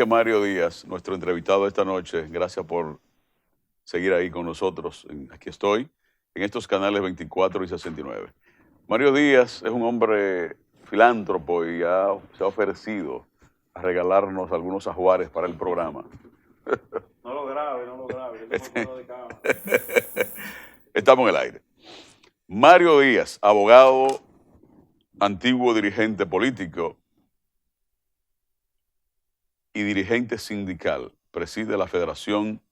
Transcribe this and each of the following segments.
Mario Díaz, nuestro entrevistado esta noche. Gracias por seguir ahí con nosotros. Aquí estoy, en estos canales 24 y 69. Mario Díaz es un hombre filántropo y se ha ofrecido a regalarnos algunos ajuares para el programa. No lo grabe, no lo grabe. Estamos en el aire. Mario Díaz, abogado, antiguo dirigente político y dirigente sindical, preside la Federación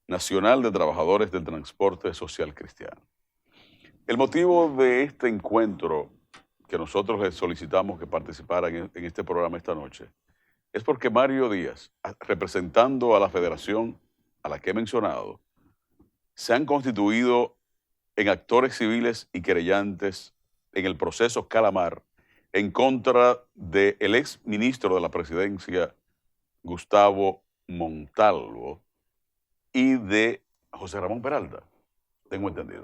Nacional de Trabajadores del Transporte Social Cristiano. El motivo de este encuentro que nosotros le solicitamos que participara en este programa esta noche es porque Mario Díaz, representando a la federación a la que he mencionado, se han constituido en actores civiles y querellantes en el proceso Calamar en contra del ex ministro de la presidencia, Gustavo Montalvo, y de José Ramón Peralta, tengo entendido,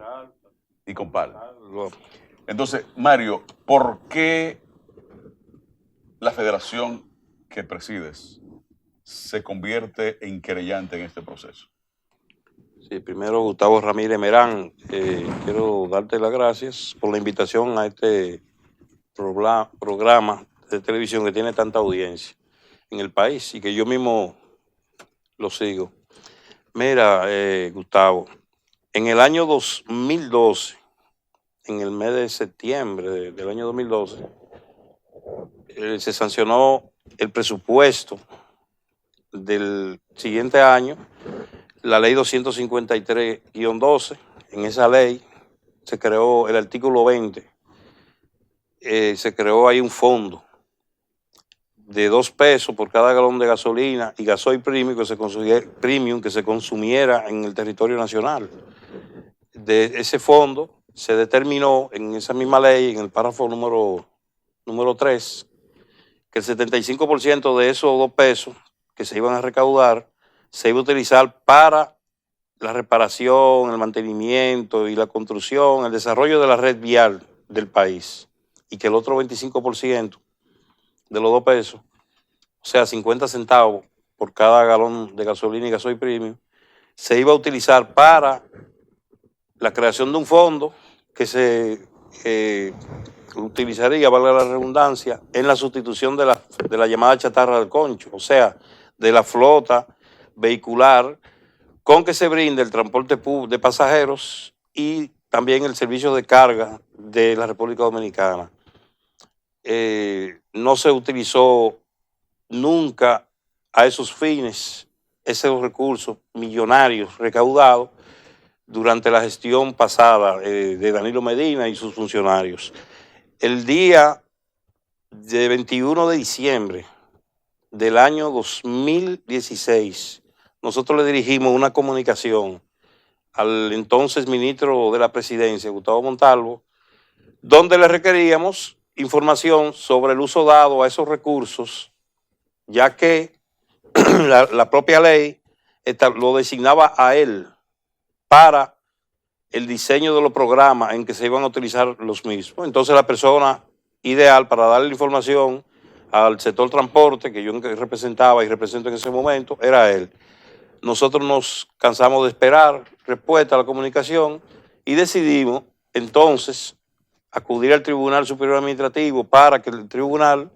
y con Pal. Entonces, Mario, ¿por qué la federación que presides se convierte en querellante en este proceso? Sí, primero, Gustavo Ramírez Merán, quiero darte las gracias por la invitación a este programa de televisión que tiene tanta audiencia en el país y que yo mismo lo sigo. Mira, Gustavo, en el año 2012, en el mes de septiembre del año 2012, se sancionó el presupuesto del siguiente año, la ley 253-12. En esa ley se creó el artículo 20, se creó ahí un fondo de 2 pesos por cada galón de gasolina y gasoil premium que se consumiera en el territorio nacional. De ese fondo se determinó en esa misma ley, en el párrafo número 3, que el 75% de esos 2 pesos que se iban a recaudar se iba a utilizar para la reparación, el mantenimiento y la construcción, el desarrollo de la red vial del país, y que el otro 25% de los 2 pesos, o sea, 50 centavos por cada galón de gasolina y gasoil premium, se iba a utilizar para la creación de un fondo que se utilizaría, valga la redundancia, en la sustitución de la llamada chatarra del concho, o sea, de la flota vehicular con que se brinde el transporte de pasajeros y también el servicio de carga de la República Dominicana. No se utilizó nunca a esos fines esos recursos millonarios recaudados durante la gestión pasada de Danilo Medina y sus funcionarios. El día de 21 de diciembre del año 2016, nosotros le dirigimos una comunicación al entonces ministro de la Presidencia, Gustavo Montalvo, donde le requeríamos información sobre el uso dado a esos recursos, ya que la propia ley lo designaba a él para el diseño de los programas en que se iban a utilizar los mismos. Entonces, la persona ideal para darle la información al sector transporte, que yo representaba y represento en ese momento, era él. Nosotros nos cansamos de esperar respuesta a la comunicación y decidimos entonces acudir al Tribunal Superior Administrativo para que el tribunal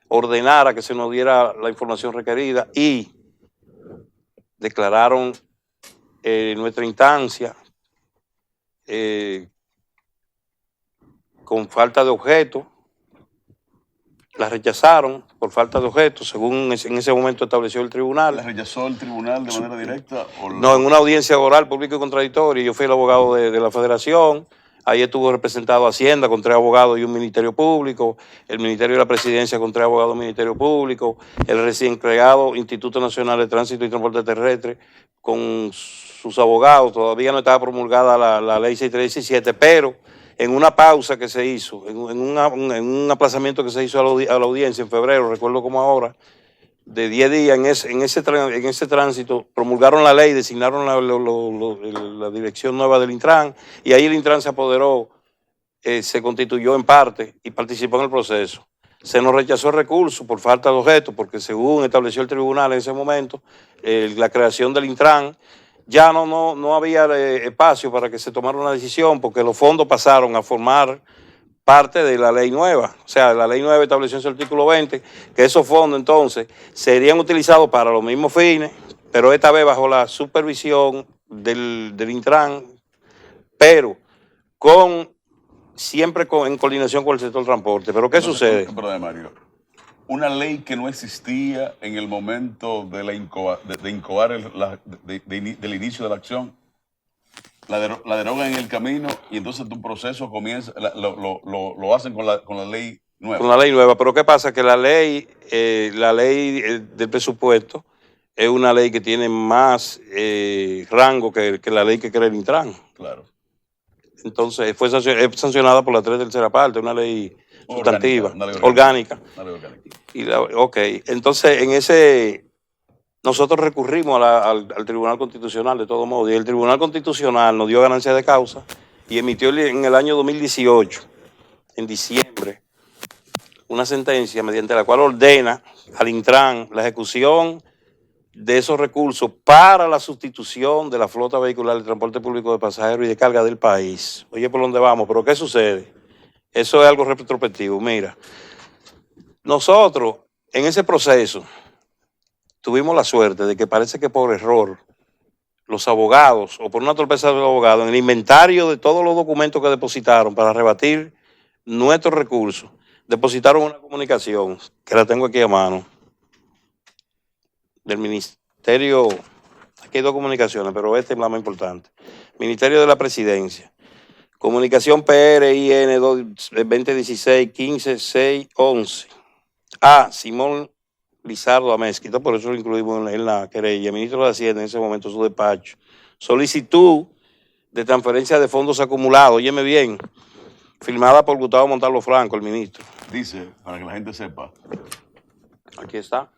ordenara que se nos diera la información requerida, y declararon nuestra instancia con falta de objeto. La rechazaron por falta de objeto, según en ese momento estableció el tribunal. ¿La rechazó el tribunal de manera directa? No, en una audiencia oral, pública y contradictoria. Yo fui el abogado de la federación. Ahí estuvo representado Hacienda con 3 abogados y un Ministerio Público, el Ministerio de la Presidencia con 3 abogados y un Ministerio Público, el recién creado Instituto Nacional de Tránsito y Transporte Terrestre con sus abogados. Todavía no estaba promulgada la ley 6317, pero en una pausa que se hizo, en un aplazamiento que se hizo a la audiencia en febrero, recuerdo como ahora, de 10 días en ese tránsito, promulgaron la ley, designaron la dirección nueva del Intran, y ahí el Intran se apoderó, se constituyó en parte y participó en el proceso. Se nos rechazó el recurso por falta de objeto, porque según estableció el tribunal en ese momento, la creación del Intran, ya no había espacio para que se tomara una decisión, porque los fondos pasaron a formar parte de la ley nueva. O sea, la ley nueva estableció en su artículo 20 que esos fondos entonces serían utilizados para los mismos fines, pero esta vez bajo la supervisión del Intran, pero siempre en coordinación con el sector transporte. Pero ¿qué sucede? Perdón, Mario. Una ley que no existía en el momento de incoar del inicio de la acción, la derogan en el camino y entonces tu proceso comienza, lo hacen con la ley nueva. Con la ley nueva, pero ¿qué pasa? Que la ley del presupuesto es una ley que tiene más rango que la ley que crea el Intran. Claro. Entonces es sancionada por la 3/3 parte, una ley sustantiva, orgánica. Ok, entonces nosotros recurrimos al Tribunal Constitucional de todo modo, y el Tribunal Constitucional nos dio ganancia de causa y emitió en el año 2018, en diciembre, una sentencia mediante la cual ordena al Intran la ejecución de esos recursos para la sustitución de la flota vehicular de transporte público de pasajeros y de carga del país. Oye, ¿por dónde vamos? ¿Pero qué sucede? Eso es algo retrospectivo. Mira, nosotros en ese proceso tuvimos la suerte de que parece que por error los abogados, o por una torpeza de los abogados, en el inventario de todos los documentos que depositaron para rebatir nuestros recursos, depositaron una comunicación, que la tengo aquí a mano, del Ministerio, aquí hay dos comunicaciones, pero esta es la más importante, Ministerio de la Presidencia, comunicación PRIN 2016-15-6-11, a Simón Lizardo Amezquita, por eso lo incluimos en la querella, ministro de Hacienda en ese momento, su despacho, solicitud de transferencia de fondos acumulados, óyeme bien, firmada por Gustavo Montalvo Franco, el ministro. Dice, para que la gente sepa. Aquí está.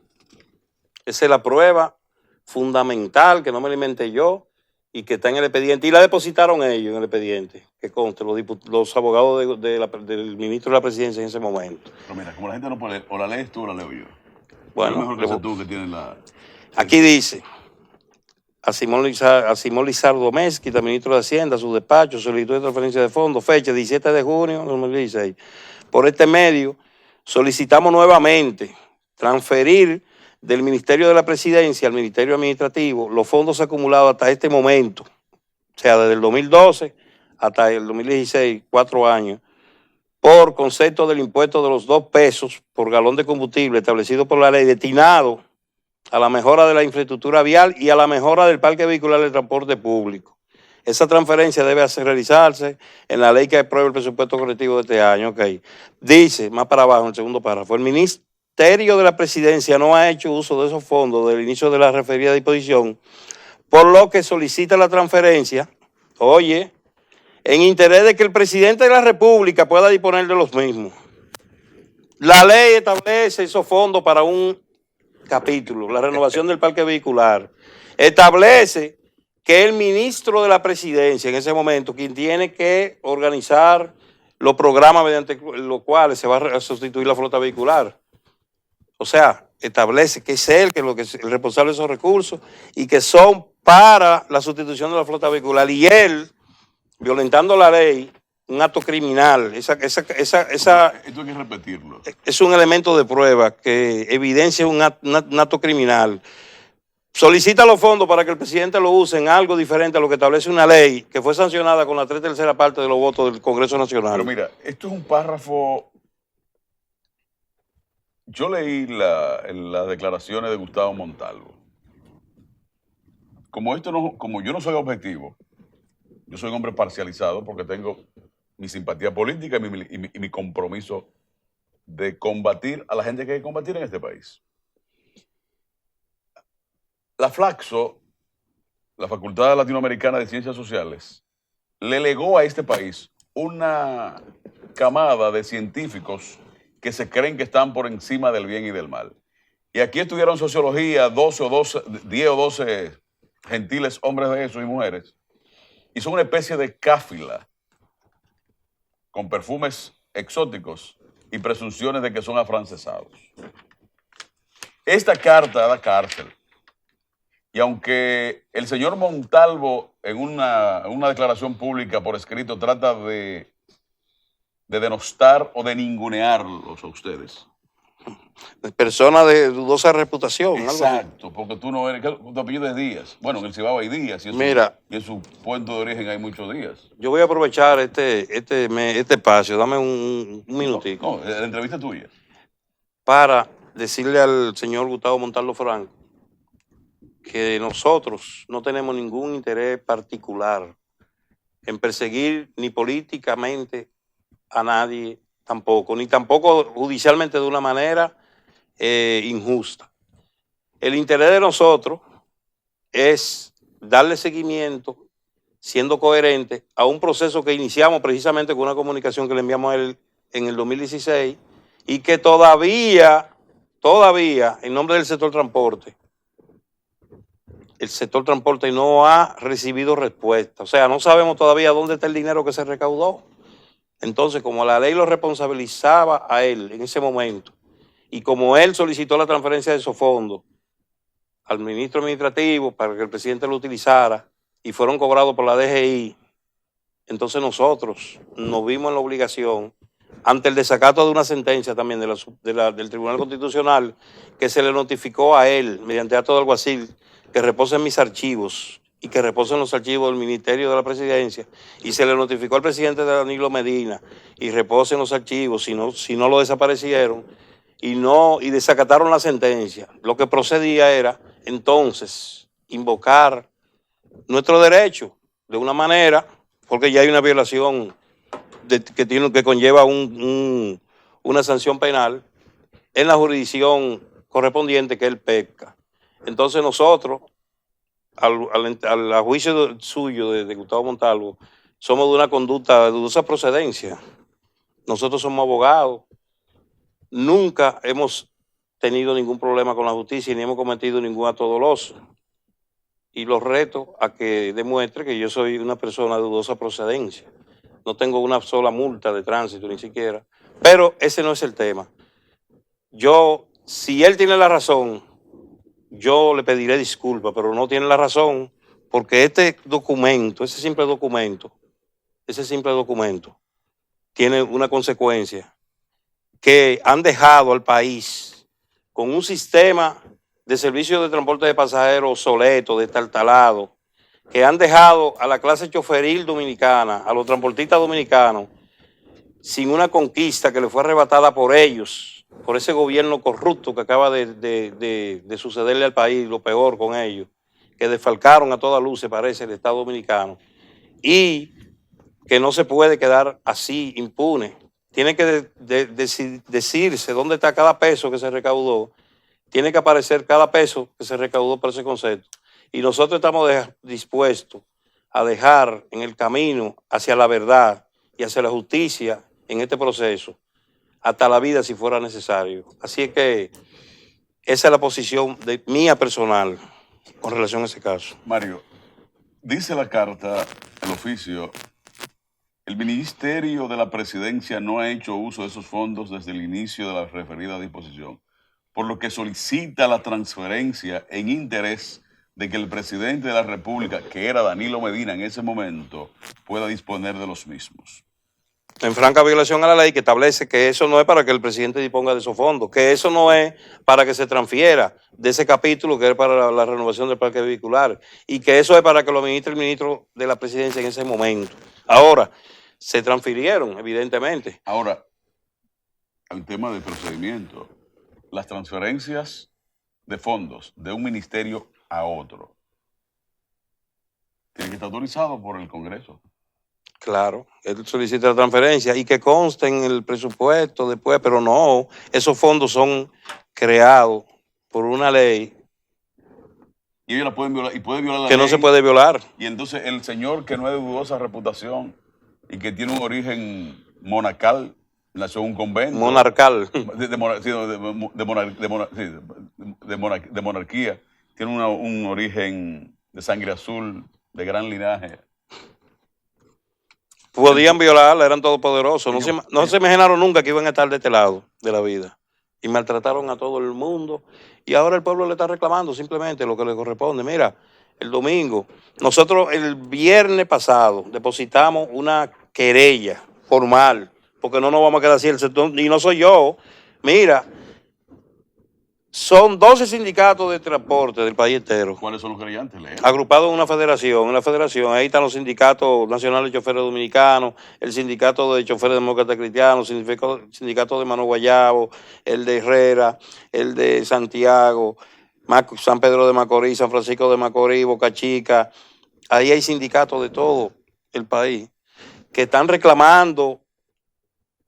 Esa es la prueba fundamental, que no me la inventé yo, y que está en el expediente, y la depositaron ellos en el expediente, que conste, los abogados del ministro de la Presidencia en ese momento. Pero mira, como la gente no puede leer, o la lees tú o la leo yo. Bueno, mejor que tú que tienes la... Aquí dice, a Simón Lizardo Mezquita, ministro de Hacienda, su despacho, solicitud de transferencia de fondos, fecha 17 de junio de 2016. Por este medio, solicitamos nuevamente transferir del Ministerio de la Presidencia al Ministerio Administrativo los fondos acumulados hasta este momento, o sea, desde el 2012 hasta el 2016, 4 años, por concepto del impuesto de los 2 pesos por galón de combustible establecido por la ley, destinado a la mejora de la infraestructura vial y a la mejora del parque vehicular de transporte público. Esa transferencia debe realizarse en la ley que aprueba el presupuesto colectivo de este año. Okay. Dice, más para abajo, en el segundo párrafo, el Ministerio de la Presidencia no ha hecho uso de esos fondos del inicio de la referida disposición, por lo que solicita la transferencia, oye, en interés de que el presidente de la República pueda disponer de los mismos. La ley establece esos fondos para un capítulo, la renovación del parque vehicular. Establece que el ministro de la Presidencia, en ese momento, quien tiene que organizar los programas mediante los cuales se va a sustituir la flota vehicular. O sea, establece que es él el responsable de esos recursos y que son para la sustitución de la flota vehicular. Y él, violentando la ley, un acto criminal, Esto hay que repetirlo. Es un elemento de prueba que evidencia un acto criminal. Solicita los fondos para que el presidente lo use en algo diferente a lo que establece una ley que fue sancionada con la 3/3 parte de los votos del Congreso Nacional. Pero mira, esto es un párrafo. Yo leí las declaraciones de Gustavo Montalvo. Como yo no soy objetivo, yo soy un hombre parcializado porque tengo mi simpatía política y mi compromiso de combatir a la gente que hay que combatir en este país. La Flaxo, la Facultad Latinoamericana de Ciencias Sociales, le legó a este país una camada de científicos que se creen que están por encima del bien y del mal. Y aquí estudiaron sociología 10 o 12 gentiles hombres de esos y mujeres, y son una especie de cáfila con perfumes exóticos y presunciones de que son afrancesados. Esta carta da cárcel. Y aunque el señor Montalvo en una declaración pública por escrito trata de denostar o de ningunearlos a ustedes. Personas de dudosa reputación. Exacto, porque tú no eres, tu apellido es Díaz. Bueno, en el Cibao hay Díaz y en su puerto de origen hay muchos Díaz. Yo voy a aprovechar este espacio, dame un minutico. No, la entrevista es tuya. Para decirle al señor Gustavo Montalvo Franco que nosotros no tenemos ningún interés particular en perseguir ni políticamente a nadie tampoco, ni tampoco judicialmente de una manera injusta. El interés de nosotros es darle seguimiento, siendo coherente, a un proceso que iniciamos precisamente con una comunicación que le enviamos a él en el 2016 y que todavía, en nombre del sector transporte, el sector transporte no ha recibido respuesta. O sea, no sabemos todavía dónde está el dinero que se recaudó. Entonces, como la ley lo responsabilizaba a él en ese momento, y como él solicitó la transferencia de esos fondos al ministro administrativo para que el presidente lo utilizara y fueron cobrados por la DGI, entonces nosotros nos vimos en la obligación, ante el desacato de una sentencia también del Tribunal Constitucional, que se le notificó a él, mediante acto de alguacil, que reposen mis archivos y que reposen los archivos del Ministerio de la Presidencia, y se le notificó al presidente Danilo Medina y reposen los archivos si no lo desaparecieron y desacataron la sentencia. Lo que procedía era entonces invocar nuestro derecho de una manera, porque ya hay una violación que conlleva una sanción penal en la jurisdicción correspondiente, que es el PECA. Entonces nosotros, al juicio suyo de Gustavo Montalvo, somos de una conducta de dudosa procedencia. Nosotros somos abogados, nunca hemos tenido ningún problema con la justicia ni hemos cometido ningún acto doloso. Y los reto a que demuestre que yo soy una persona de dudosa procedencia. No tengo una sola multa de tránsito, ni siquiera. Pero ese no es el tema. Si él tiene la razón, yo le pediré disculpas, pero no tiene la razón, porque ese simple documento, tiene una consecuencia, que han dejado al país con un sistema de servicio de transporte de pasajeros obsoleto, destartalado, que han dejado a la clase choferil dominicana, a los transportistas dominicanos, sin una conquista que le fue arrebatada por ellos, por ese gobierno corrupto que acaba de sucederle al país, lo peor con ellos, que desfalcaron a toda luz, se parece, el Estado dominicano, y que no se puede quedar así impune. Tiene que decirse dónde está cada peso que se recaudó, tiene que aparecer cada peso que se recaudó por ese concepto. Y nosotros estamos dispuestos a dejar en el camino hacia la verdad y hacia la justicia en este proceso, hasta la vida si fuera necesario. Así es que esa es la posición mía personal con relación a ese caso. Mario, dice la carta, el oficio, el Ministerio de la Presidencia no ha hecho uso de esos fondos desde el inicio de la referida disposición, por lo que solicita la transferencia en interés de que el presidente de la República, que era Danilo Medina en ese momento, pueda disponer de los mismos. En franca violación a la ley, que establece que eso no es para que el presidente disponga de esos fondos, que eso no es para que se transfiera de ese capítulo que es para la renovación del parque vehicular, y que eso es para que lo administre el ministro de la Presidencia en ese momento. Ahora, se transfirieron, evidentemente. Ahora, al tema del procedimiento, las transferencias de fondos de un ministerio a otro tienen que estar autorizados por el Congreso. Claro, él solicita la transferencia y que conste en el presupuesto después, pero no, esos fondos son creados por una ley. Y ellos la pueden violar, y puede violar la ley. Que no se puede violar. Y entonces el señor que no es de dudosa reputación y que tiene un origen monacal, nació en un convento. Monarcal. De monarquía. Tiene un origen de sangre azul, de gran linaje. Podían violarla, eran todopoderosos. No se imaginaron nunca que iban a estar de este lado de la vida. Y maltrataron a todo el mundo. Y ahora el pueblo le está reclamando simplemente lo que le corresponde. Mira, el domingo, nosotros el viernes pasado depositamos una querella formal, porque no nos vamos a quedar así el sector, y no soy yo. Mira, son 12 sindicatos de transporte del país entero. ¿Cuáles son los creyentes? Agrupados en una federación. En la federación, ahí están los sindicatos nacionales de choferes dominicanos, el sindicato de choferes demócratas cristianos, el sindicato de Mano Guayabo, el de Herrera, el de Santiago, San Pedro de Macorís, San Francisco de Macorís, Boca Chica. Ahí hay sindicatos de todo el país que están reclamando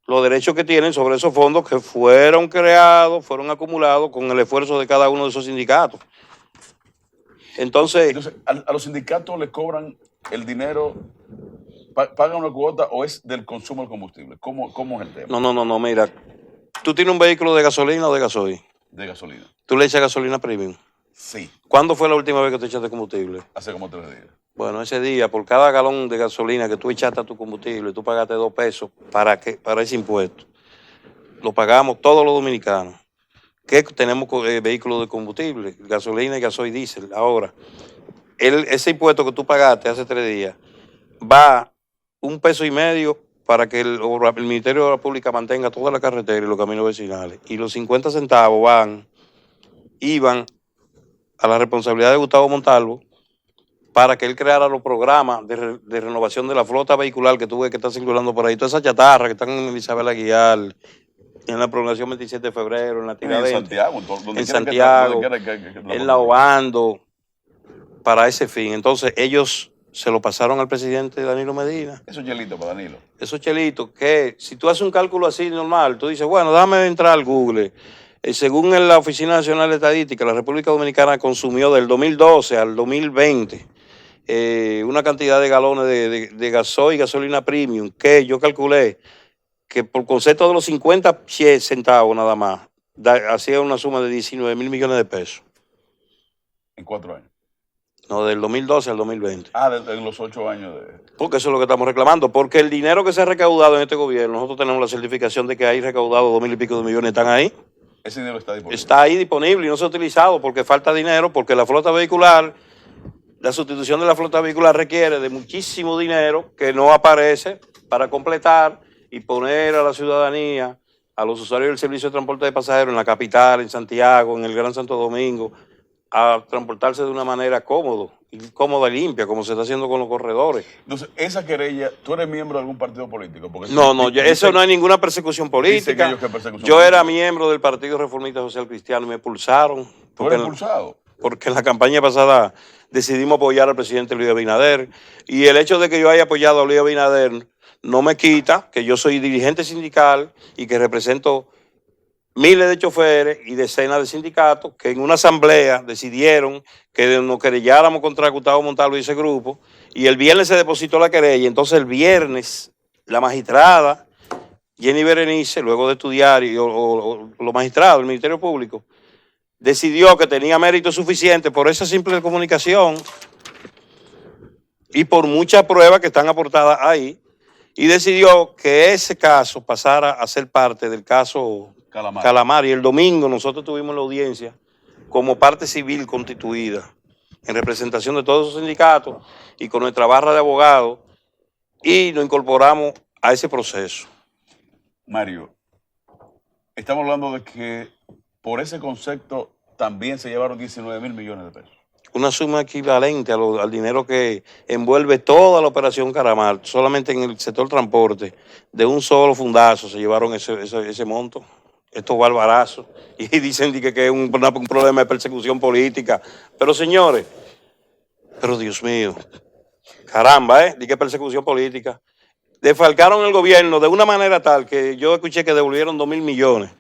los derechos que tienen sobre esos fondos que fueron creados, fueron acumulados con el esfuerzo de cada uno de esos sindicatos. Entonces a los sindicatos le cobran el dinero, pagan una cuota o es del consumo del combustible. ¿Cómo es el tema? No, mira, tú tienes un vehículo de gasolina o de gasoil. De gasolina. ¿Tú le echas gasolina premium? Sí. ¿Cuándo fue la última vez que tú echaste combustible? Hace como 3 días. Bueno, ese día, por cada galón de gasolina que tú echaste a tu combustible, tú pagaste 2 pesos para ese impuesto. Lo pagamos todos los dominicanos que tenemos vehículos de combustible, gasolina y gasoil diésel. Ahora, ese impuesto que tú pagaste hace 3 días va 1,5 pesos para que el Ministerio de la Pública mantenga toda la carretera y los caminos vecinales. Y los 50 centavos iban a la responsabilidad de Gustavo Montalvo para que él creara los programas de renovación de la flota vehicular que tuve que estar circulando por ahí. Toda esa chatarra que están en Isabel Aguilar, en la prolongación 27 de febrero, en la Tiradentes, en Santiago, en la Obando, para ese fin. Entonces ellos se lo pasaron al presidente Danilo Medina. Esos chelitos para Danilo. Esos chelitos que si tú haces un cálculo así normal, tú dices, bueno, déjame entrar al Google. Según la Oficina Nacional de Estadística, la República Dominicana consumió del 2012 al 2020 una cantidad de galones de gasoil y gasolina premium que yo calculé que por concepto de los 50 centavos nada más, hacía una suma de 19,000 millones de pesos. ¿En 4 años? No, del 2012 al 2020. En los 8 años de... Porque eso es lo que estamos reclamando, porque el dinero que se ha recaudado en este gobierno, nosotros tenemos la certificación de que hay recaudado 2,000 y pico de millones, están ahí. Ese dinero está disponible. Está ahí disponible y no se ha utilizado porque falta dinero, porque la flota vehicular, la sustitución de la flota vehicular requiere de muchísimo dinero que no aparece para completar y poner a la ciudadanía, a los usuarios del servicio de transporte de pasajeros en la capital, en Santiago, en el Gran Santo Domingo, a transportarse de una manera cómoda y limpia, como se está haciendo con los corredores. Entonces, esa querella, ¿tú eres miembro de algún partido político? Porque Eso no hay ninguna persecución política. Yo era miembro del Partido Reformista Social Cristiano y me expulsaron. ¿Tú eres expulsado? Porque en la campaña pasada decidimos apoyar al presidente Luis Abinader. Y el hecho de que yo haya apoyado a Luis Abinader no me quita que yo soy dirigente sindical y que represento miles de choferes y decenas de sindicatos que en una asamblea decidieron que nos querelláramos contra Gustavo Montalvo y ese grupo, y el viernes se depositó la querella. Entonces el viernes la magistrada Jenny Berenice, luego de estudiar, o los magistrados del Ministerio Público, decidió que tenía mérito suficiente por esa simple comunicación y por muchas pruebas que están aportadas ahí, y decidió que ese caso pasara a ser parte del caso Calamar. Y el domingo nosotros tuvimos la audiencia como parte civil constituida en representación de todos esos sindicatos y con nuestra barra de abogados, y nos incorporamos a ese proceso. Mario, estamos hablando de que por ese concepto también se llevaron 19,000 millones de pesos. Una suma equivalente al dinero que envuelve toda la operación Calamar. Solamente en el sector transporte, de un solo fundazo se llevaron ese monto. Estos barbarazos. Y dicen que es un problema de persecución política. Pero señores, Dios mío, caramba, ¿de qué persecución política? Defalcaron el gobierno de una manera tal que yo escuché que devolvieron 2,000 millones.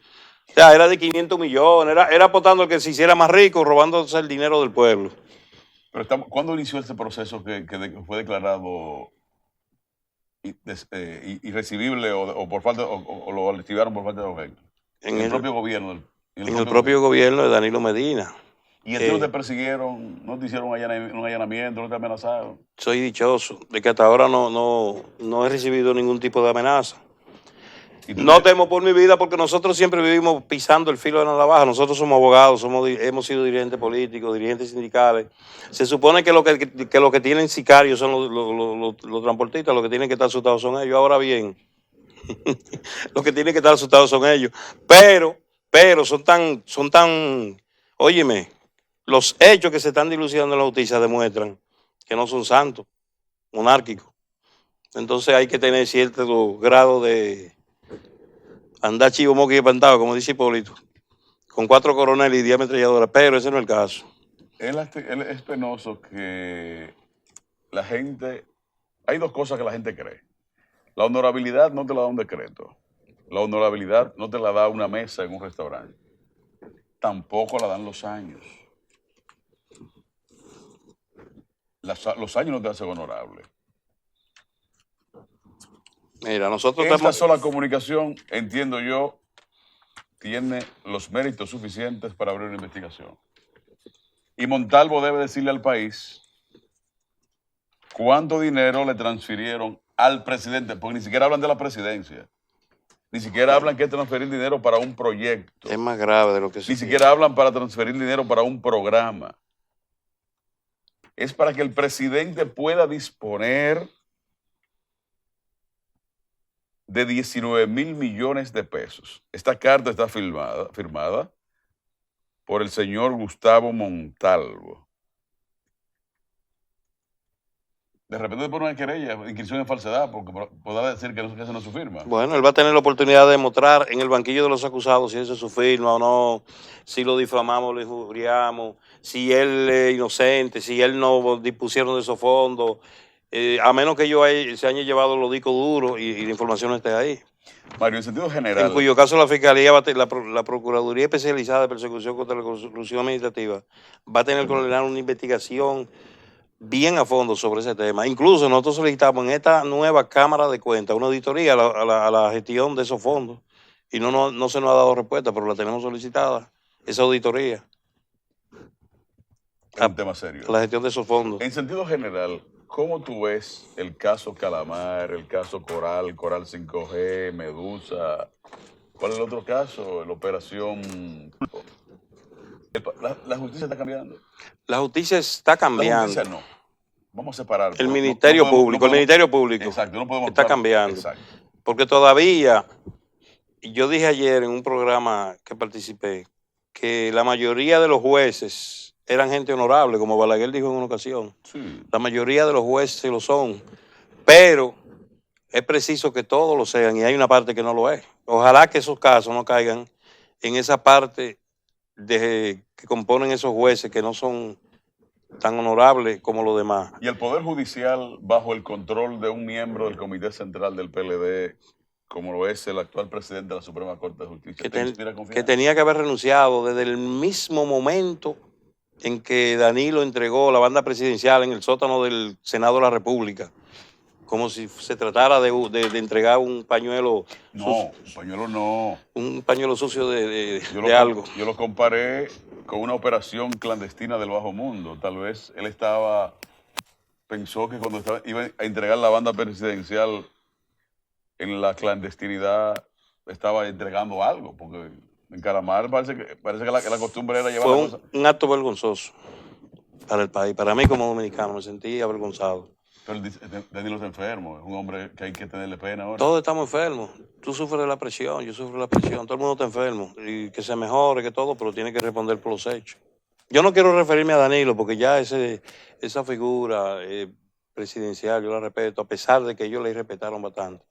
O sea, era de 500 millones, era apostando a que se hiciera más rico, robándose el dinero del pueblo. Pero ¿cuándo inició este proceso que fue declarado irrecibible o por falta, o lo archivaron por falta de objeto? En el propio gobierno. En el propio gobierno de Danilo Medina. ¿Y a ti no te persiguieron, no te hicieron un allanamiento, no te amenazaron? Soy dichoso de que hasta ahora no he recibido ningún tipo de amenaza. ¿Y tú No temo por mi vida porque nosotros siempre vivimos pisando el filo de la navaja. Nosotros somos abogados, hemos sido dirigentes políticos, dirigentes sindicales. Se supone que lo que tienen sicarios son los transportistas, los que tienen que estar asustados son ellos. Ahora bien, los que tienen que estar asustados son ellos. Pero son tan, óyeme, los hechos que se están dilucidando en la justicia demuestran que no son santos, monárquicos. Entonces hay que tener cierto grado de andar chivo, moqui y espantado, como dice Hipólito, con 4 coroneles y 10 ametralladoras, pero ese no es el caso. Es penoso que la gente... Hay 2 cosas que la gente cree. La honorabilidad no te la da un decreto. La honorabilidad no te la da una mesa en un restaurante. Tampoco la dan los años. Los años no te hacen honorable. Mira, nosotros Esta sola comunicación, entiendo yo, tiene los méritos suficientes para abrir una investigación. Y Montalvo debe decirle al país cuánto dinero le transfirieron al presidente, porque ni siquiera hablan de la presidencia. Ni siquiera hablan que es transferir dinero para un proyecto. Es más grave de lo que se Ni siquiera hablan para transferir dinero para un programa. Es para que el presidente pueda disponer de 19,000 millones de pesos. Esta carta está firmada por el señor Gustavo Montalvo. De repente le ponen una querella, inscripción en falsedad, porque podrá decir que esa no es su firma. Bueno, él va a tener la oportunidad de demostrar en el banquillo de los acusados si esa es su firma o no, si lo difamamos, lo injuriamos, si él es inocente, si él no dispusieron de esos fondos, a menos que ellos se hayan llevado los discos duros y la información no esté ahí. Mario, en sentido general... En cuyo caso la Fiscalía, la Procuraduría Especializada de Persecución contra la Corrupción Administrativa va a tener que ordenar una investigación bien a fondo sobre ese tema. Incluso nosotros solicitamos en esta nueva Cámara de Cuentas una auditoría a la gestión de esos fondos y no se nos ha dado respuesta, pero la tenemos solicitada, esa auditoría. Es un tema serio. La gestión de esos fondos. En sentido general, ¿cómo tú ves el caso Calamar, el caso Coral 5G, Medusa? ¿Cuál es el otro caso? La operación... La justicia está cambiando. La justicia está cambiando. La justicia no. Vamos a separar. El Ministerio Público, el Ministerio Público. Exacto, no podemos... Está cambiando. Exacto. Porque todavía, yo dije ayer en un programa que participé, que la mayoría de los jueces eran gente honorable, como Balaguer dijo en una ocasión. Sí. La mayoría de los jueces lo son, pero es preciso que todos lo sean y hay una parte que no lo es. Ojalá que esos casos no caigan en esa parte que componen esos jueces que no son tan honorables como los demás. Y el Poder Judicial, bajo el control de un miembro del Comité Central del PLD, como lo es el actual presidente de la Suprema Corte de Justicia, que tenía que haber renunciado desde el mismo momento en que Danilo entregó la banda presidencial en el sótano del Senado de la República, como si se tratara de entregar un pañuelo. No, un pañuelo no. Un pañuelo sucio de algo. Yo lo comparé con una operación clandestina del bajo mundo. Tal vez él pensó que cuando iba a entregar la banda presidencial en la clandestinidad estaba entregando algo, porque en Calamar parece que la costumbre era llevar Fue la cosa. Un acto vergonzoso para el país. Para mí como dominicano me sentí avergonzado. Pero Danilo está enfermo, es un hombre que hay que tenerle pena ahora. Todos estamos enfermos. Tú sufres de la presión, yo sufro de la presión. Todo el mundo está enfermo. Y que se mejore, que todo, pero tiene que responder por los hechos. Yo no quiero referirme a Danilo porque ya esa figura presidencial yo la respeto, a pesar de que ellos la irrespetaron bastante.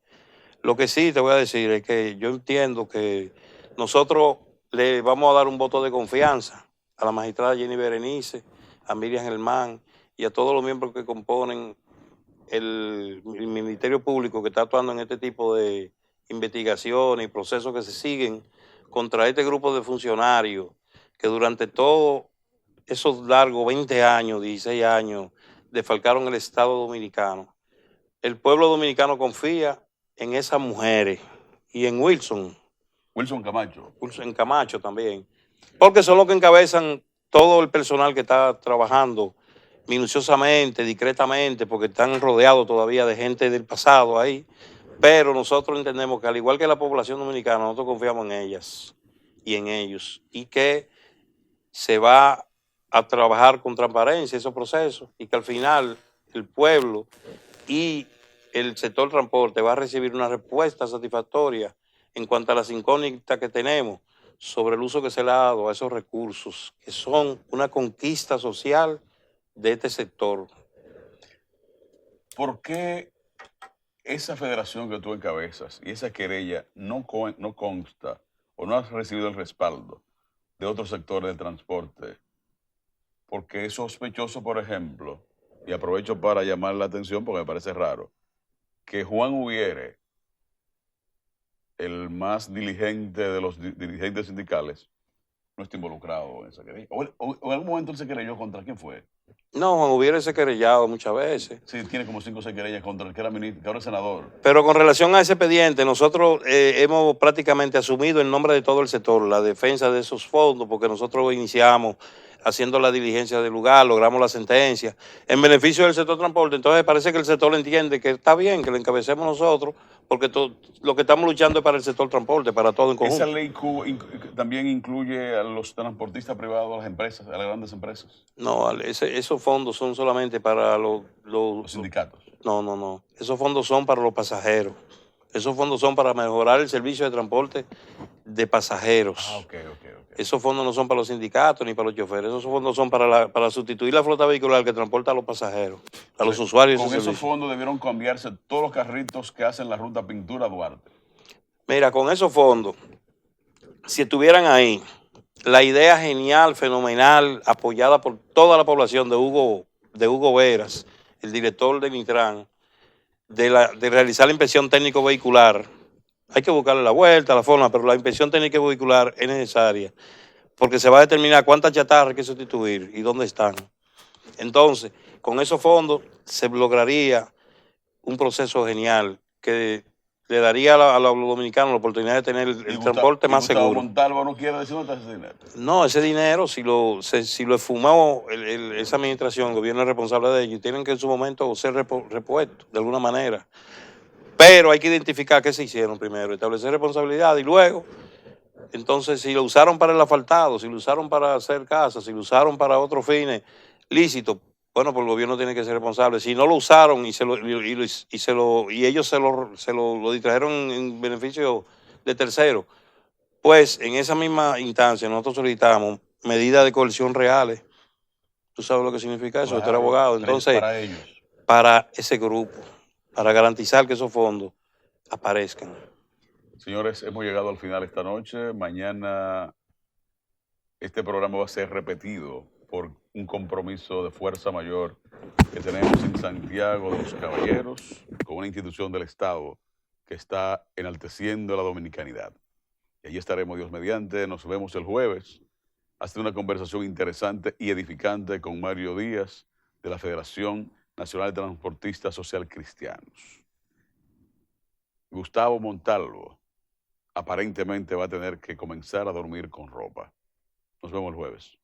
Lo que sí te voy a decir es que yo entiendo que nosotros le vamos a dar un voto de confianza a la magistrada Jenny Berenice, a Miriam Germán y a todos los miembros que componen el Ministerio Público que está actuando en este tipo de investigaciones y procesos que se siguen contra este grupo de funcionarios que durante todos esos largos 20 años, 16 años, defalcaron el Estado Dominicano. El pueblo dominicano confía en esas mujeres y en Wilson Camacho. En Camacho también, porque son los que encabezan todo el personal que está trabajando minuciosamente, discretamente, porque están rodeados todavía de gente del pasado ahí, pero nosotros entendemos que al igual que la población dominicana, nosotros confiamos en ellas y en ellos, y que se va a trabajar con transparencia esos procesos, y que al final el pueblo y el sector transporte va a recibir una respuesta satisfactoria en cuanto a las incógnitas que tenemos sobre el uso que se le ha dado a esos recursos, que son una conquista social de este sector. ¿Por qué esa federación que tú encabezas y esa querella no consta o no has recibido el respaldo de otros sectores del transporte? Porque es sospechoso, por ejemplo, y aprovecho para llamar la atención porque me parece raro, que Juan Hubiere, el más diligente de los dirigentes sindicales, no está involucrado en esa querella. O en algún momento él se querelló contra quién fue. No, Juan hubiese querellado muchas veces. Sí, tiene como 5 o 6 querellas contra el que era ministro, que ahora es senador. Pero con relación a ese expediente, nosotros hemos prácticamente asumido en nombre de todo el sector la defensa de esos fondos, porque nosotros iniciamos haciendo la diligencia del lugar, logramos la sentencia, en beneficio del sector transporte. Entonces parece que el sector entiende que está bien que lo encabecemos nosotros, porque lo que estamos luchando es para el sector transporte, para todo en Esa conjunto. ley también incluye a los transportistas privados, a las empresas, a las grandes empresas, No, esos fondos son solamente para los sindicatos. No. Esos fondos son para los pasajeros. Esos fondos son para mejorar el servicio de transporte de pasajeros. Ah, ok. Esos fondos no son para los sindicatos ni para los choferes. Esos fondos son para sustituir la flota vehicular que transporta a los pasajeros, a los usuarios de Con ese esos servicio. fondos debieron cambiarse todos los carritos que hacen la ruta Pintura Duarte. Mira, con esos fondos, si estuvieran ahí, la idea genial, fenomenal, apoyada por toda la población de Hugo Veras, el director del Intran, de realizar la inspección técnico vehicular. Hay que buscarle la vuelta, la forma, pero la inspección técnica vehicular es necesaria porque se va a determinar cuántas chatarras hay que sustituir y dónde están. Entonces, con esos fondos se lograría un proceso genial que le daría a los dominicanos la oportunidad de tener el transporte más Gustavo seguro. Montalvo no quiere decir dónde está ese dinero. No, ese dinero, si lo esfumó esa administración, el gobierno es responsable de ello, y tienen que en su momento ser repuestos de alguna manera. Pero hay que identificar qué se hicieron primero, establecer responsabilidad y luego, entonces, si lo usaron para el asfaltado, si lo usaron para hacer casas, si lo usaron para otros fines lícitos, bueno, pues el gobierno tiene que ser responsable. Si no lo usaron y ellos se lo distrajeron en beneficio de terceros, pues en esa misma instancia nosotros solicitamos medidas de coerción reales. ¿Tú sabes lo que significa eso? Tú eres abogado. Entonces, para ellos. para ese grupo, para garantizar que esos fondos aparezcan. Señores, hemos llegado al final esta noche. Mañana este programa va a ser repetido por un compromiso de fuerza mayor que tenemos en Santiago de los Caballeros con una institución del Estado que está enalteciendo la dominicanidad. Y allí estaremos, Dios mediante. Nos vemos el jueves. Ha sido una conversación interesante y edificante con Mario Díaz de la Federación Nacional de Transportistas Social Cristianos. Gustavo Montalvo aparentemente va a tener que comenzar a dormir con ropa. Nos vemos el jueves.